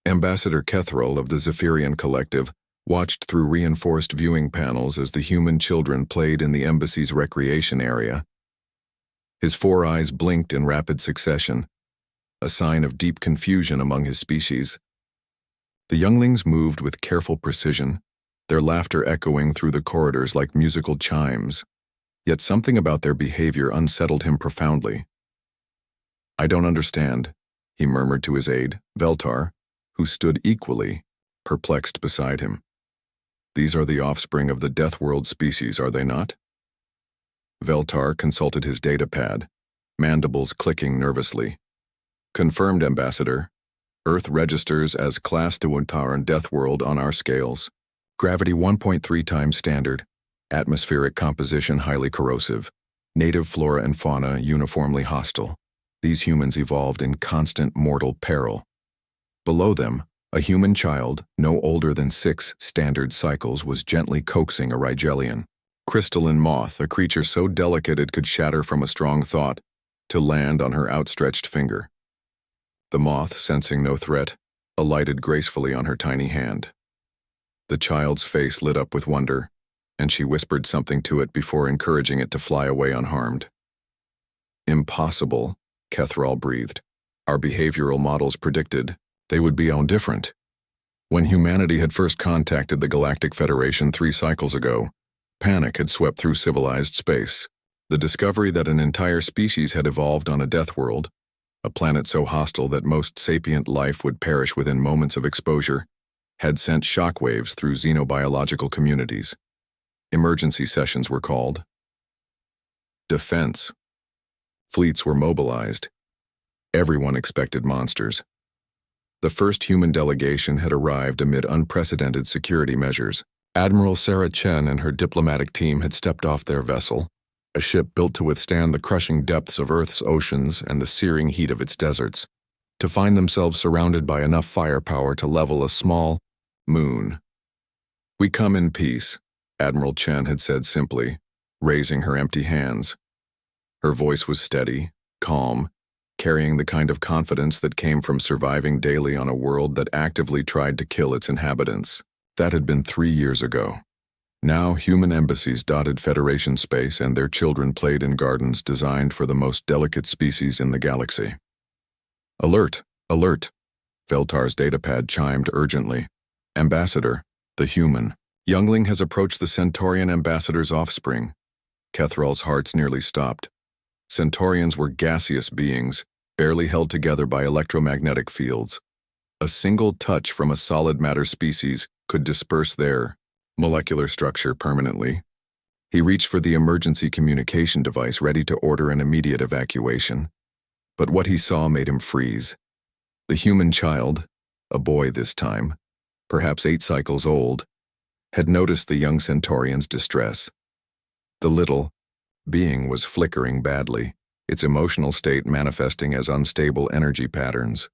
Ambassador Kethrel of the Zephyrian Collective watched through reinforced viewing panels as the human children played in the embassy's recreation area. His four eyes blinked in rapid succession, a sign of deep confusion among his species. The younglings moved with careful precision, their laughter echoing through the corridors like musical chimes. Yet something about their behavior unsettled him profoundly. "I don't understand," he murmured to his aide, Veltar, who stood equally perplexed beside him. "These are the offspring of the Deathworld species, are they not?" Veltar consulted his datapad, mandibles clicking nervously. "Confirmed, Ambassador. Earth registers as Class Duantaran Deathworld on our scales. Gravity 1.3 times standard. Atmospheric composition highly corrosive. Native flora and fauna uniformly hostile. These humans evolved in constant mortal peril." Below them, a human child, no older than 6 standard cycles, was gently coaxing a Rigelian. Crystalline moth, a creature so delicate it could shatter from a strong thought, to land on her outstretched finger. The moth, sensing no threat, alighted gracefully on her tiny hand. The child's face lit up with wonder, and she whispered something to it before encouraging it to fly away unharmed. "Impossible," Kethrel breathed. "Our behavioral models predicted they would be on different. When humanity had first contacted the Galactic Federation 3 cycles ago, panic had swept through civilized space. The discovery that an entire species had evolved on a death world, a planet so hostile that most sapient life would perish within moments of exposure, had sent shockwaves through xenobiological communities. Emergency sessions were called. Defense. Fleets were mobilized. Everyone expected monsters. The first human delegation had arrived amid unprecedented security measures. Admiral Sarah Chen and her diplomatic team had stepped off their vessel, a ship built to withstand the crushing depths of Earth's oceans and the searing heat of its deserts, to find themselves surrounded by enough firepower to level a small moon. "We come in peace," Admiral Chen had said simply, raising her empty hands. Her voice was steady, calm, carrying the kind of confidence that came from surviving daily on a world that actively tried to kill its inhabitants. That had been 3 years ago. Now human embassies dotted Federation space and their children played in gardens designed for the most delicate species in the galaxy. "Alert! Alert!" Veltar's datapad chimed urgently. "Ambassador, the human. Youngling has approached the Centaurian ambassador's offspring." Kethrel's hearts nearly stopped. Centaurians were gaseous beings, barely held together by electromagnetic fields. A single touch from a solid matter species could disperse their molecular structure permanently. He reached for the emergency communication device, ready to order an immediate evacuation. But what he saw made him freeze. The human child, a boy this time, perhaps 8 cycles old, had noticed the young Centaurian's distress. The little being was flickering badly, its emotional state manifesting as unstable energy patterns.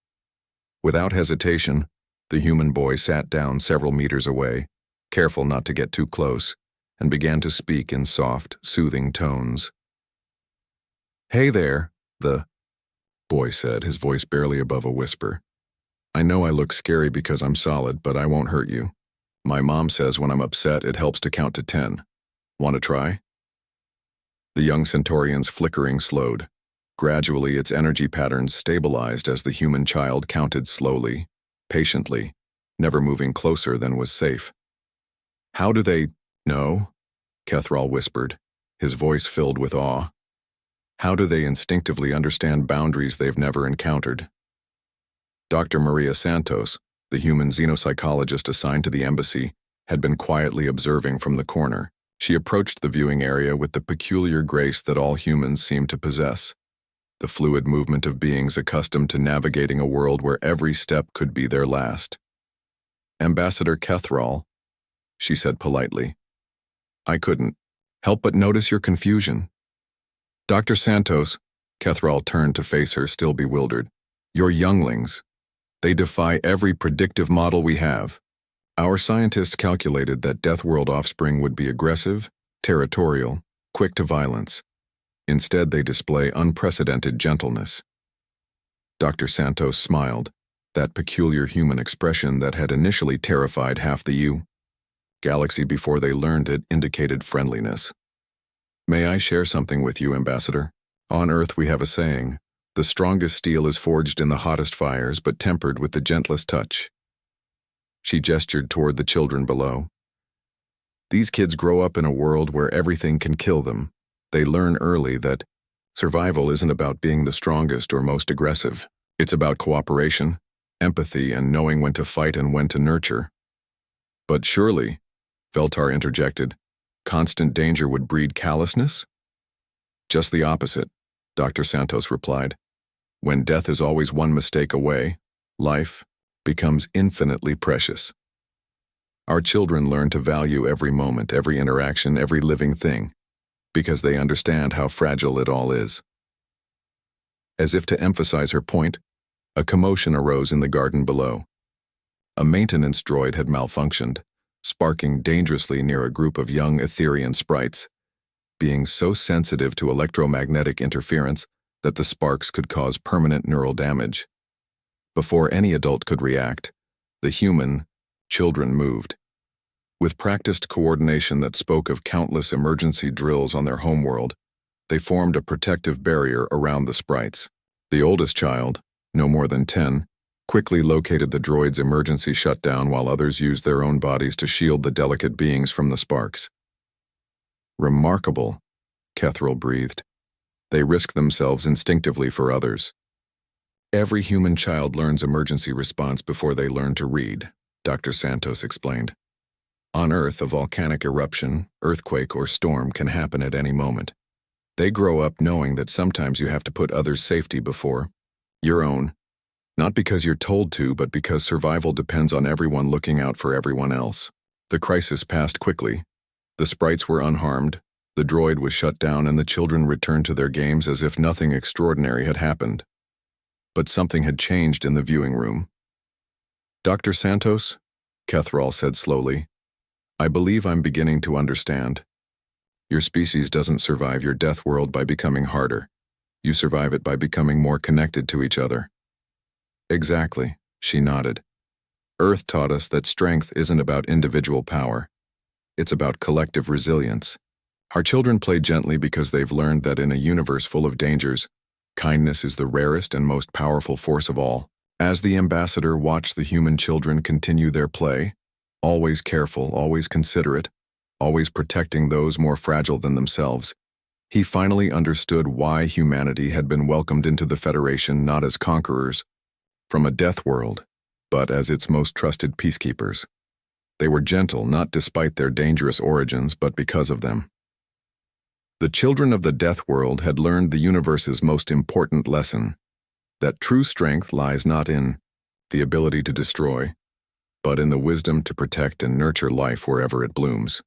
Without hesitation, the human boy sat down several meters away, careful not to get too close, and began to speak in soft, soothing tones. "Hey there," the boy said, his voice barely above a whisper. "I know I look scary because I'm solid, but I won't hurt you. My mom says when I'm upset it helps to count to 10. Want to try?" The young Centaurian's flickering slowed. Gradually, its energy patterns stabilized as the human child counted slowly, patiently, never moving closer than was safe. "How do they know?" Kethrel whispered, his voice filled with awe. "How do they instinctively understand boundaries they've never encountered?" Dr. Maria Santos, the human xenopsychologist assigned to the embassy, had been quietly observing from the corner. She approached the viewing area with the peculiar grace that all humans seem to possess, the fluid movement of beings accustomed to navigating a world where every step could be their last. "Ambassador Kethrel," she said politely, "I couldn't help but notice your confusion." "Dr. Santos," Kethrel turned to face her, still bewildered, "your younglings. They defy every predictive model we have. Our scientists calculated that Deathworld offspring would be aggressive, territorial, quick to violence. Instead, they display unprecedented gentleness." Dr. Santos smiled, that peculiar human expression that had initially terrified half the galaxy before they learned it indicated friendliness. "May I share something with you, Ambassador? On Earth we have a saying, the strongest steel is forged in the hottest fires but tempered with the gentlest touch." She gestured toward the children below. "These kids grow up in a world where everything can kill them. They learn early that survival isn't about being the strongest or most aggressive. It's about cooperation, empathy, and knowing when to fight and when to nurture." "But surely," Veltar interjected, "constant danger would breed callousness?" "Just the opposite," Dr. Santos replied. "When death is always one mistake away, life becomes infinitely precious. Our children learn to value every moment, every interaction, every living thing, because they understand how fragile it all is." As if to emphasize her point, a commotion arose in the garden below. A maintenance droid had malfunctioned, sparking dangerously near a group of young Etherian sprites, being so sensitive to electromagnetic interference that the sparks could cause permanent neural damage. Before any adult could react, the children moved. With practiced coordination that spoke of countless emergency drills on their homeworld, they formed a protective barrier around the sprites. The oldest child, no more than 10, quickly located the droid's emergency shutdown while others used their own bodies to shield the delicate beings from the sparks. "Remarkable," Kethril breathed. "They risk themselves instinctively for others." "Every human child learns emergency response before they learn to read," Dr. Santos explained. "On Earth, a volcanic eruption, earthquake, or storm can happen at any moment. They grow up knowing that sometimes you have to put others' safety before your own. Not because you're told to, but because survival depends on everyone looking out for everyone else." The crisis passed quickly. The sprites were unharmed, the droid was shut down, and the children returned to their games as if nothing extraordinary had happened. But something had changed in the viewing room. "Dr. Santos," Kethril said slowly, "I believe I'm beginning to understand. Your species doesn't survive your death world by becoming harder. You survive it by becoming more connected to each other." "Exactly," she nodded. "Earth taught us that strength isn't about individual power. It's about collective resilience. Our children play gently because they've learned that in a universe full of dangers, kindness is the rarest and most powerful force of all." As the ambassador watched the human children continue their play, always careful, always considerate, always protecting those more fragile than themselves, he finally understood why humanity had been welcomed into the Federation not as conquerors from a death world, but as its most trusted peacekeepers. They were gentle not despite their dangerous origins, but because of them. The children of the death world had learned the universe's most important lesson, that true strength lies not in the ability to destroy, but in the wisdom to protect and nurture life wherever it blooms.